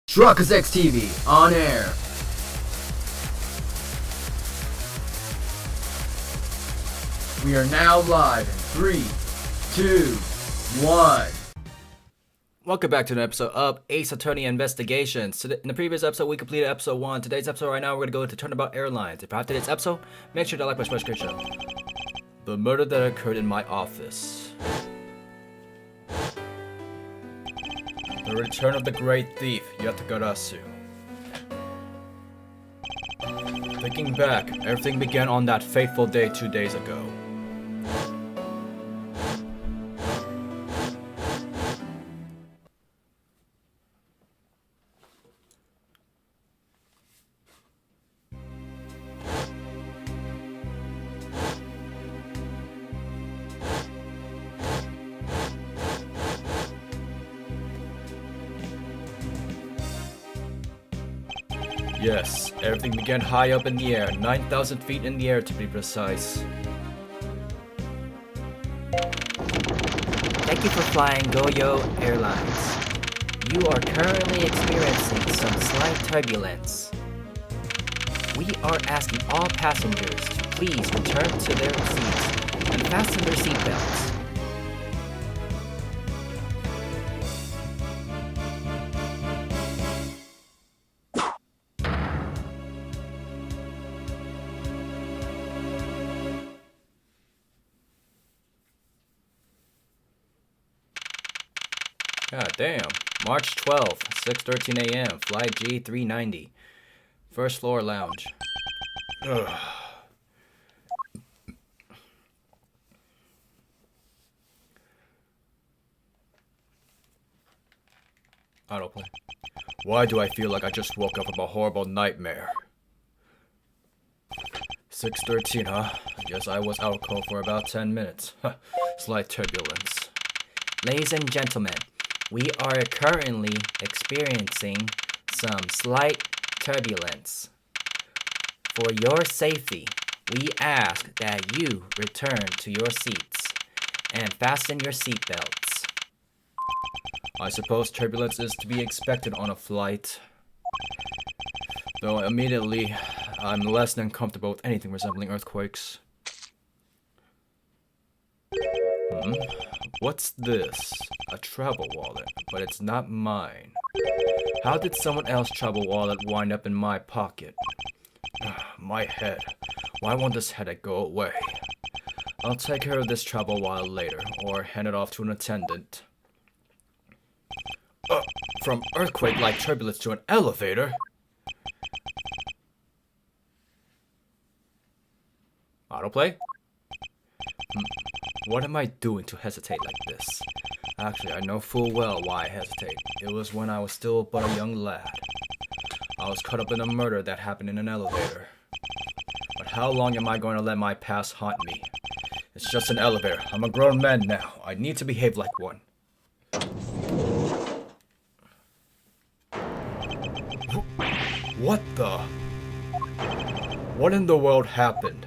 Truckers X TV on air. We are now live in 3, 2, 1. Welcome back to an episode of Ace Attorney Investigations. In the previous episode, we completed episode 1. Today's episode right now, we're going to go into Turnabout Airlines. If after this episode, make sure to like my special show. The murder that occurred in my office. The return of the great thief, Yatagarasu. Thinking back, everything began on that fateful day 2 days ago. Yes, everything began high up in the air, 9,000 feet in the air to be precise. Thank you for flying Goyo Airlines. You are currently experiencing some slight turbulence. We are asking all passengers to please return to their seats and fasten their seatbelts. God damn. March 12th, 6:13 a.m. Flight G390. First floor lounge. Ugh. Autoplay. Why do I feel like I just woke up from a horrible nightmare? 6:13, huh? I guess I was out cold for about 10 minutes. Slight turbulence. Ladies and gentlemen, we are currently experiencing some slight turbulence. For your safety, we ask that you return to your seats and fasten your seatbelts. I suppose turbulence is to be expected on a flight. Though immediately, I'm less than comfortable with anything resembling earthquakes. What's this? A travel wallet, but it's not mine. How did someone else's travel wallet wind up in my pocket? My head. Why won't this headache go away? I'll take care of this travel wallet later, or hand it off to an attendant. From earthquake-like turbulence to an elevator? Autoplay? What am I doing to hesitate like this? Actually, I know full well why I hesitate. It was when I was still but a young lad. I was caught up in a murder that happened in an elevator. But how long am I going to let my past haunt me? It's just an elevator. I'm a grown man now. I need to behave like one. What the? What in the world happened?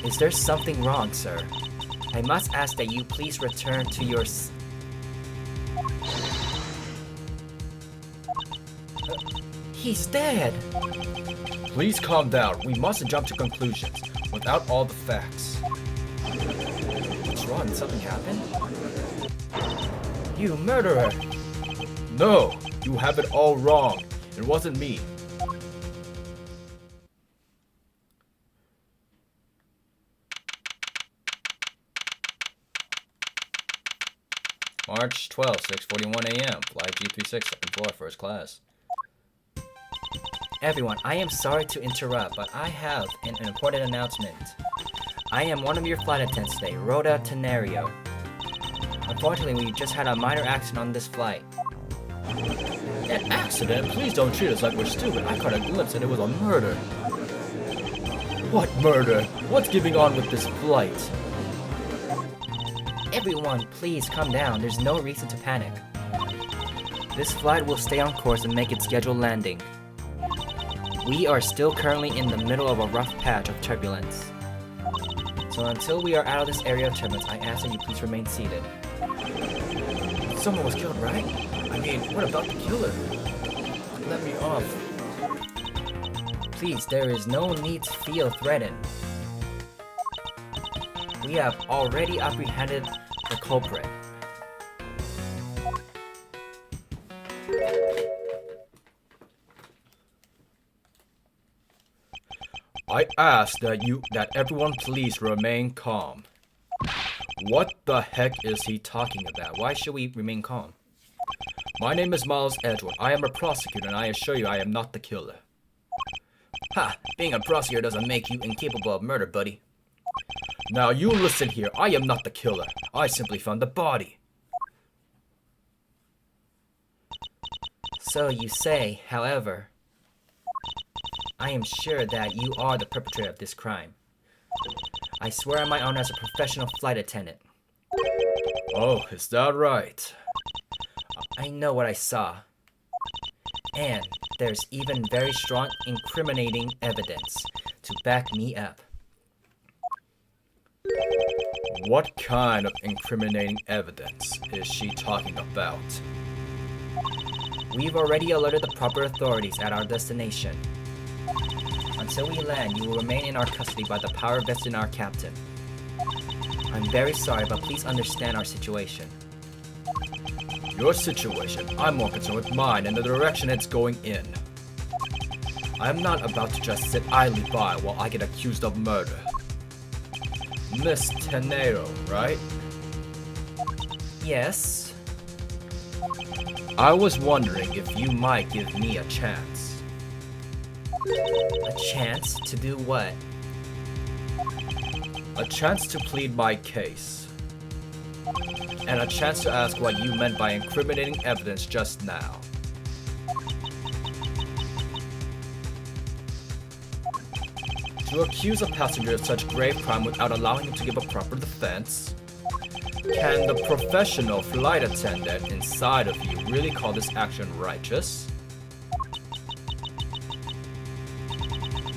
Is there something wrong, sir? I must ask that you please return to your He's dead! Please calm down. We mustn't jump to conclusions without all the facts. What's wrong? Did something happen? You murderer! No! You have it all wrong. It wasn't me. March 12th, 6:41 a.m. Flight G36, second floor, first class. Everyone, I am sorry to interrupt, but I have an important announcement. I am one of your flight attendants today, Rhoda Tenario. Unfortunately, we just had a minor accident on this flight. An accident? Please don't treat us like we're stupid. I caught a glimpse and it was a murder. What murder? What's going on with this flight? Everyone, please calm down. There's no reason to panic. This flight will stay on course and make its scheduled landing. We are still currently in the middle of a rough patch of turbulence. So until we are out of this area of turbulence, I ask that you please remain seated. Someone was killed, right? I mean, what about the killer? Let me off. Please, there is no need to feel threatened. We have already apprehended the culprit. I ask that everyone please remain calm. What the heck is he talking about? Why should we remain calm? My name is Miles Edgewood. I am a prosecutor, and I assure you I am not the killer. Ha! Being a prosecutor doesn't make you incapable of murder, buddy. Now you listen here. I am not the killer. I simply found the body. So you say, however, I am sure that you are the perpetrator of this crime. I swear on my honor as a professional flight attendant. Oh, is that right? I know what I saw. And there's even very strong incriminating evidence to back me up. What kind of incriminating evidence is she talking about? We've already alerted the proper authorities at our destination. Until we land, you will remain in our custody by the power vested in our captain. I'm very sorry, but please understand our situation. Your situation? I'm more concerned with mine and the direction it's going in. I'm not about to just sit idly by while I get accused of murder. Miss Tenero, right? Yes? I was wondering if you might give me a chance. A chance to do what? A chance to plead my case. And a chance to ask what you meant by incriminating evidence just now. To accuse a passenger of such grave crime without allowing him to give a proper defense? Can the professional flight attendant inside of you really call this action righteous?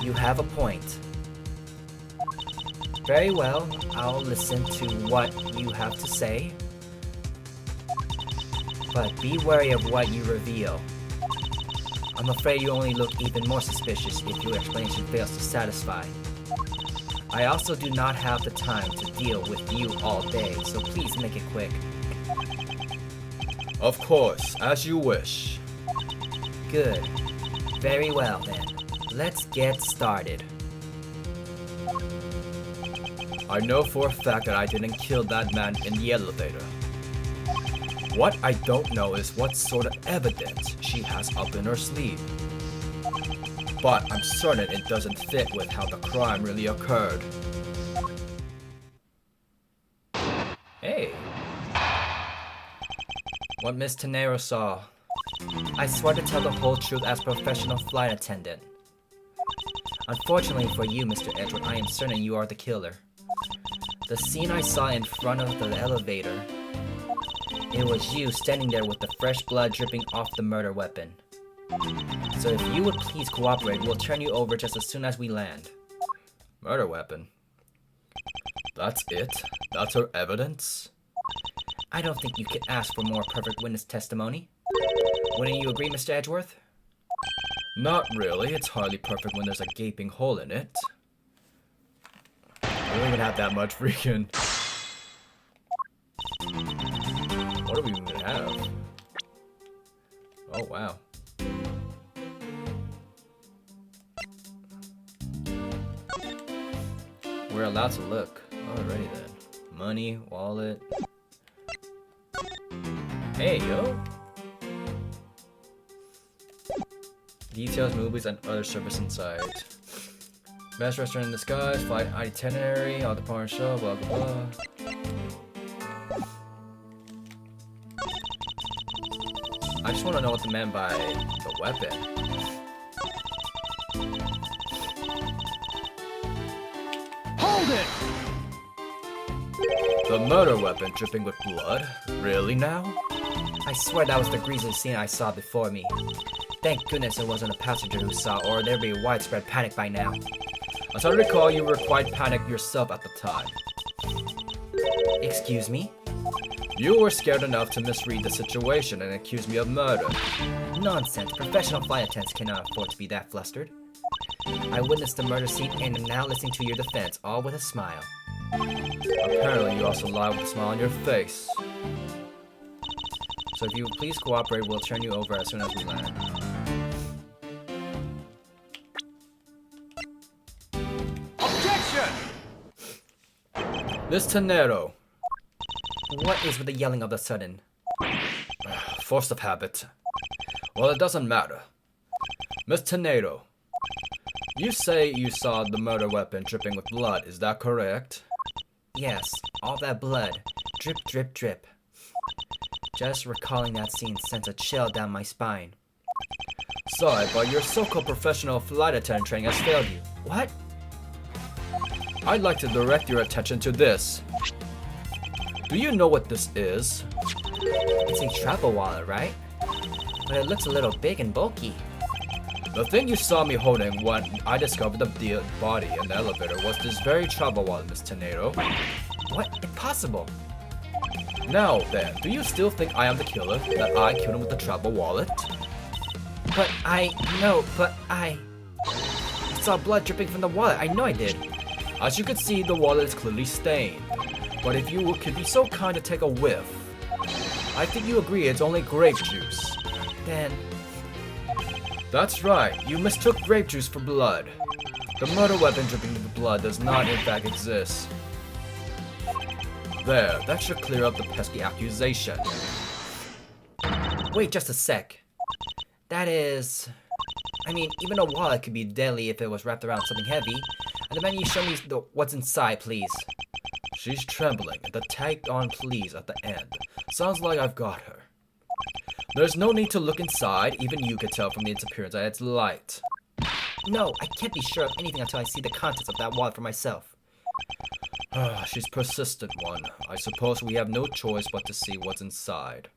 You have a point. Very well, I'll listen to what you have to say. But be wary of what you reveal. I'm afraid you only look even more suspicious if your explanation fails to satisfy. I also do not have the time to deal with you all day, so please make it quick. Of course, as you wish. Good. Very well then. Let's get started. I know for a fact that I didn't kill that man in the elevator. What I don't know is what sort of evidence she has up in her sleeve. But I'm certain it doesn't fit with how the crime really occurred. Hey. What Miss Tenero saw. I swear to tell the whole truth as professional flight attendant. Unfortunately for you, Mr. Edward, I am certain you are the killer. The scene I saw in front of the elevator, it was you standing there with the fresh blood dripping off the murder weapon. So if you would please cooperate, we'll turn you over just as soon as we land. Murder weapon? That's it? That's her evidence? I don't think you could ask for more perfect witness testimony. Wouldn't you agree, Mr. Edgeworth? Not really. It's hardly perfect when there's a gaping hole in it. I don't even have that much freaking... What are we even gonna have? Oh, wow. We're allowed to look. Alrighty then. Money, wallet. Hey, yo! Details, movies, and other service inside. Best restaurant in the skies, flight itinerary, all the porn show, blah blah blah. I just want to know what the man by the weapon. Hold it! The murder weapon dripping with blood? Really now? I swear that was the grisly scene I saw before me. Thank goodness it wasn't a passenger who saw, or there'd be widespread panic by now. As I recall, you were quite panicked yourself at the time. Excuse me? You were scared enough to misread the situation and accuse me of murder. Nonsense. Professional flight attendants cannot afford to be that flustered. I witnessed the murder scene and am now listening to your defense, all with a smile. Apparently, you also lie with a smile on your face. So if you would please cooperate, we'll turn you over as soon as we land. Objection! Miss Tenero. What is with the yelling of the sudden? Force of habit. Well, it doesn't matter. Miss Tenero. You say you saw the murder weapon dripping with blood, is that correct? Yes, all that blood. Drip, drip, drip. Just recalling that scene sends a chill down my spine. Sorry, but your so-called professional flight attendant training has failed you. What? I'd like to direct your attention to this. Do you know what this is? It's a travel wallet, right? But it looks a little big and bulky. The thing you saw me holding when I discovered the dead body in the elevator was this very travel wallet, Miss Tenero. What? Impossible. Now then, do you still think I am the killer? That I killed him with the travel wallet? But I saw blood dripping from the wallet. I know I did. As you can see, the wallet is clearly stained. But if you could be so kind to take a whiff, I think you agree it's only grape juice. Then... That's right, you mistook grape juice for blood. The murder weapon dripping with blood does not in fact exist. There, that should clear up the pesky accusation. Wait just a sec. That is... I mean, even a wallet could be deadly if it was wrapped around something heavy. And the man you show me what's inside, please. She's trembling, and the tagged on please at the end. Sounds like I've got her. There's no need to look inside, even you can tell from the appearance that it's light. No, I can't be sure of anything until I see the contents of that wallet for myself. She's persistent one. I suppose we have no choice but to see what's inside.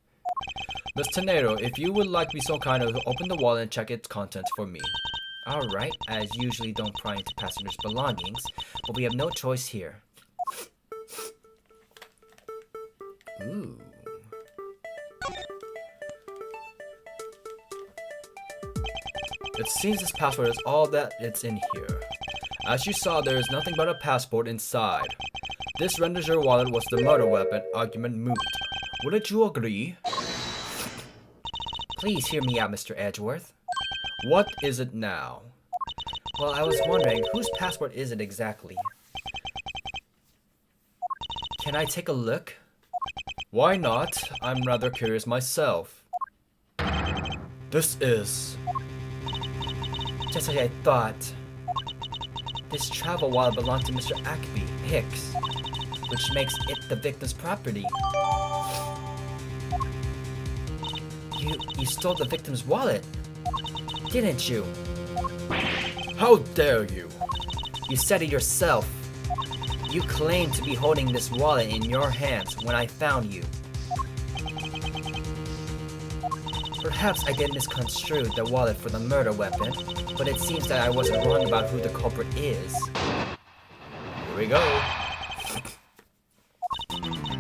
Miss Tenero, if you would like to be so kind as to open the wallet and check its contents for me. Alright, as usually don't pry into passengers' belongings, but we have no choice here. Ooh. It seems this passport is all that it's in here. As you saw, there is nothing but a passport inside. This renders your wallet was the murder weapon argument moot. Wouldn't you agree? Please hear me out, Mr. Edgeworth. What is it now? Well, I was wondering, whose passport is it exactly? Can I take a look? Why not? I'm rather curious myself. This is... Just like I thought. This travel wallet belonged to Mr. Ackby Hicks, which makes it the victim's property. You stole the victim's wallet, didn't you? How dare you? You said it yourself. You claimed to be holding this wallet in your hands when I found you. Perhaps I did misconstrue the wallet for the murder weapon, but it seems that I wasn't wrong about who the culprit is. Here we go.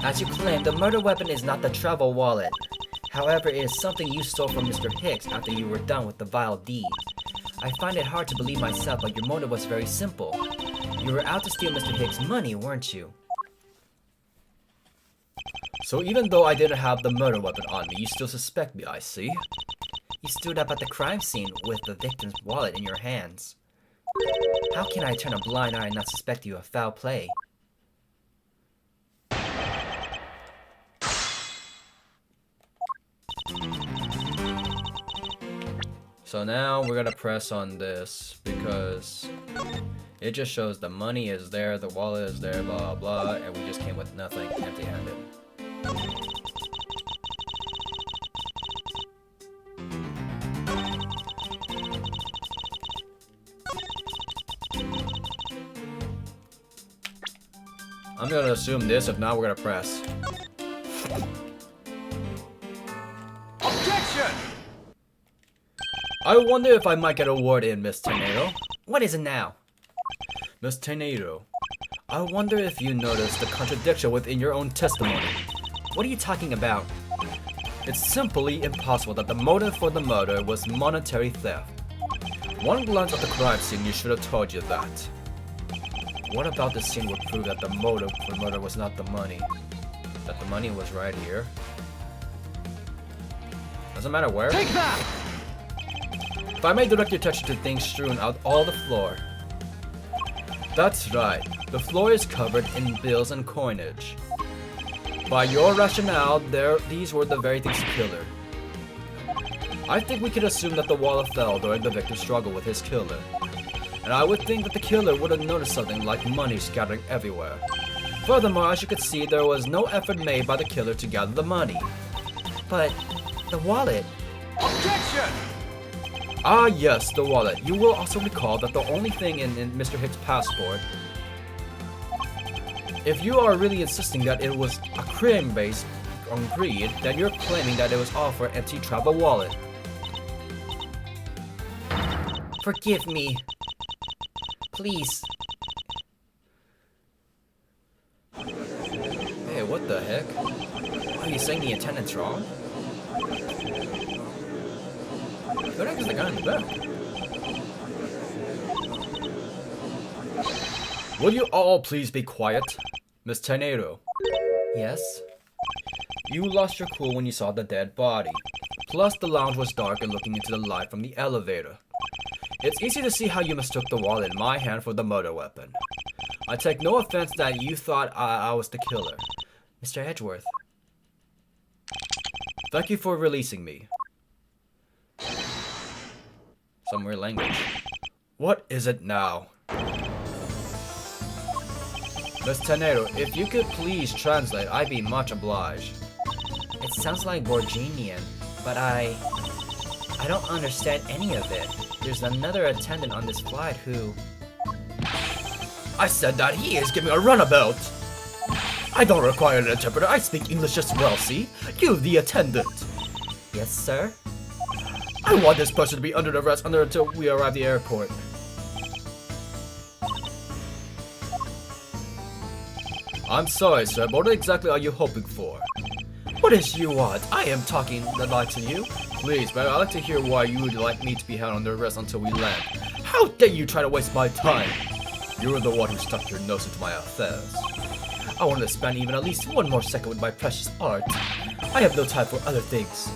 As you claim, the murder weapon is not the travel wallet. However, it is something you stole from Mr. Hicks after you were done with the vile deed. I find it hard to believe myself, but your motive was very simple. You were out to steal Mr. Hicks' money, weren't you? So even though I didn't have the murder weapon on me, you still suspect me, I see. You stood up at the crime scene with the victim's wallet in your hands. How can I turn a blind eye and not suspect you of foul play? So now we're gonna press on this because it just shows the money is there, the wallet is there, blah blah, and we just came with nothing, empty-handed. I'm gonna assume this, if not we're gonna press. Objection! I wonder if I might get a word in, Miss Tornado. What is it now? Miss Tornado, I wonder if you noticed the contradiction within your own testimony. What are you talking about? It's simply impossible that the motive for the murder was monetary theft. One glance at the crime scene, you should have told you that. What about the scene would prove that the motive for the murder was not the money? That the money was right here? Doesn't matter where. Take that! If I may direct your attention to things strewn out all the floor. That's right, the floor is covered in bills and coinage. By your rationale, these were the very things to kill her. I think we can assume that the wallet fell during the victim's struggle with his killer. And I would think that the killer would have noticed something like money scattering everywhere. Furthermore, as you could see, there was no effort made by the killer to gather the money. But the wallet. Objection! Ah yes, the wallet. You will also recall that the only thing in Mr. Hicks' passport. If you are really insisting that it was a crime based on greed, then you're claiming that it was all for an empty travel wallet. Forgive me. Please. Hey, what the heck? Are you saying the attendant's wrong? Who the heck is the guy in the back? Will you all please be quiet? Miss Tornado, Yes? you lost your cool when you saw the dead body. Plus, the lounge was dark and looking into the light from the elevator. It's easy to see how you mistook the wallet in my hand for the murder weapon. I take no offense that you thought I was the killer. Mr. Edgeworth. Thank you for releasing me. Some weird language. What is it now? Miss Tornado, if you could please translate, I'd be much obliged. It sounds like Borginian, but I don't understand any of it. There's another attendant on this flight who... I said that he is giving a runabout! I don't require an interpreter, I speak English as well, see? You, the attendant! Yes, sir? I want this person to be under arrest until we arrive at the airport. I'm sorry, sir, but what exactly are you hoping for? What is you want? I am talking the like to you. Please, but I'd like to hear why you would like me to be held under arrest until we land. How dare you try to waste my time? You're the one who stuck your nose into my affairs. I want to spend even at least one more second with my precious art. I have no time for other things.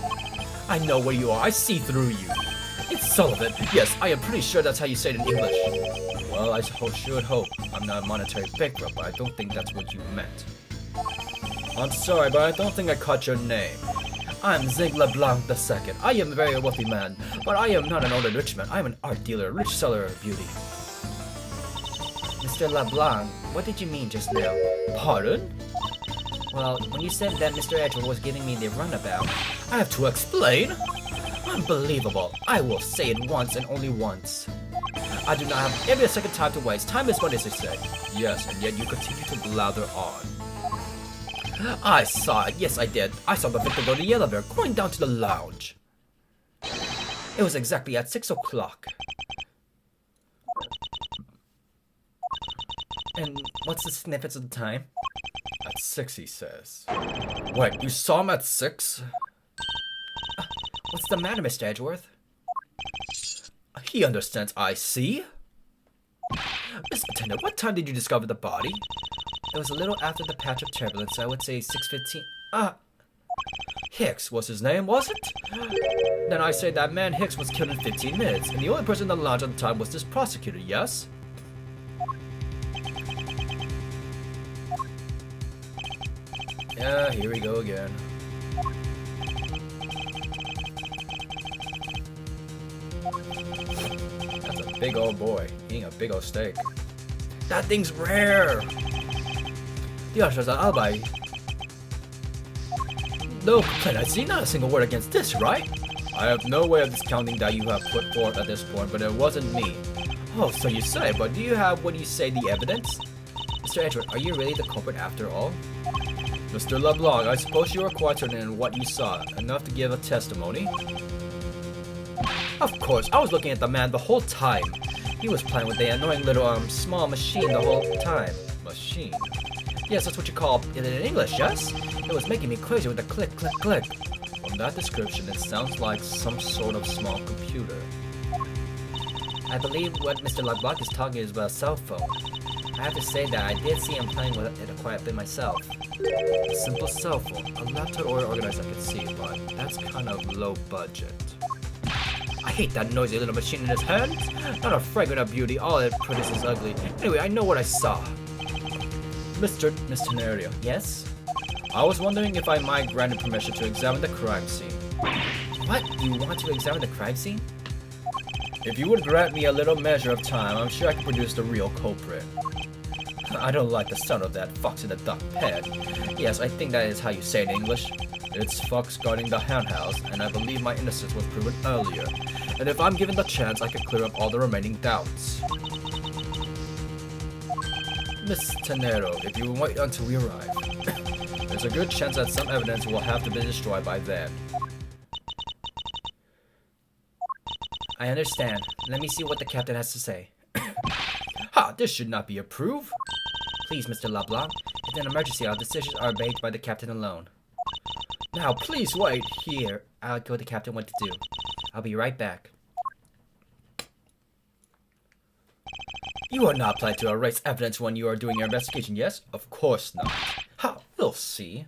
I know where you are. I see through you. It's Sullivan. Yes, I am pretty sure that's how you say it in English. Well, I should hope I'm not a monetary bankrupt, but I don't think that's what you meant. I'm sorry, but I don't think I caught your name. I'm Zig LeBlanc II. I am a very wealthy man, but I am not an older rich man. I am an art dealer, rich seller of beauty. Mr. LeBlanc, what did you mean just now? Pardon? Well, when you said that Mr. Edgeworth was giving me the runabout... I have to explain? Unbelievable. I will say it once and only once. I do not have every second time to waste. Time is money, as they say. Yes, and yet you continue to blather on. I saw it. Yes, I did. I saw the victim go to the elevator, going down to the lounge. It was exactly at 6 o'clock. And what's the significance of the time? At 6, he says. Wait, you saw him at 6? What's the matter, Mr. Edgeworth? He understands, I see. Miss Attendant, what time did you discover the body? It was a little after the patch of turbulence, so I would say 6:15. Hicks was his name, was it? Then I say that man Hicks was killed in 15 minutes, and the only person in the lounge at the time was this prosecutor, yes? Yeah, here we go again. That's a big old boy, eating a big old steak. That thing's rare! The usher's an alibi. No complaint, I see not a single word against this, right? I have no way of discounting that you have put forth at this point, but it wasn't me. Oh, so you say, but do you have what you say the evidence? Mr. Edgeworth, are you really the culprit after all? Mr. LeBlanc, I suppose you are quite certain in what you saw, enough to give a testimony? Of course, I was looking at the man the whole time. He was playing with the annoying little, small machine the whole time. Machine? Yes, that's what you call it in English, yes? It was making me crazy with the click, click, click. From that description, it sounds like some sort of small computer. I believe what Mr. LeBlanc is talking is about a cell phone. I have to say that I did see him playing with it quite a bit myself. A simple cell phone, a laptop or organizer I can see, but that's kind of low budget. I hate that noisy little machine in his hand. Not a fragrant of beauty, all it produces is ugly. Anyway, I know what I saw. Mr. Nerio, Yes? I was wondering if I might grant you permission to examine the crime scene. What? You want to examine the crime scene? If you would grant me a little measure of time, I'm sure I can produce the real culprit. I don't like the sound of that fox in the duck pen. Yes, I think that is how you say it in English. It's fox guarding the hen house, and I believe my innocence was proven earlier. And if I'm given the chance, I can clear up all the remaining doubts. Miss Tenero, if you wait until we arrive, there's a good chance that some evidence will have to be destroyed by then. I understand. Let me see what the captain has to say. Ha! This should not be approved. Please, Mr. LeBlanc. It's an emergency. Our decisions are made by the captain alone. Now, please wait. Here, I'll go to the captain what to do. I'll be right back. You are not planning to erase evidence when you are doing your investigation, yes? Of course not. Ha! We'll see.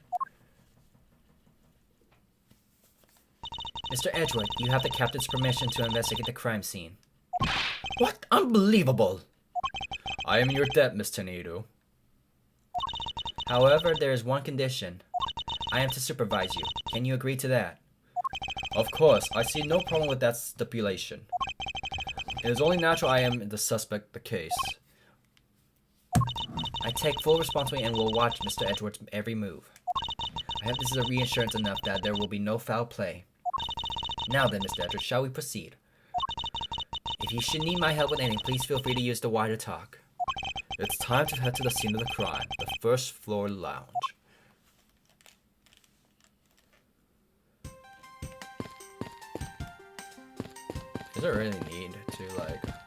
Mr. Edgewood, you have the captain's permission to investigate the crime scene. What? Unbelievable! I am in your debt, Miss Tenedo. However, there is one condition. I am to supervise you. Can you agree to that? Of course, I see no problem with that stipulation. It is only natural I am the suspect in the case. I take full responsibility and will watch Mr. Edgewood's every move. I hope this is a reassurance enough that there will be no foul play. Now then, Mr. Edgewood, shall we proceed? If you should need my help with anything, please feel free to use the wire to talk. It's time to head to the scene of the crime, the first floor lounge. Is there really need to, like,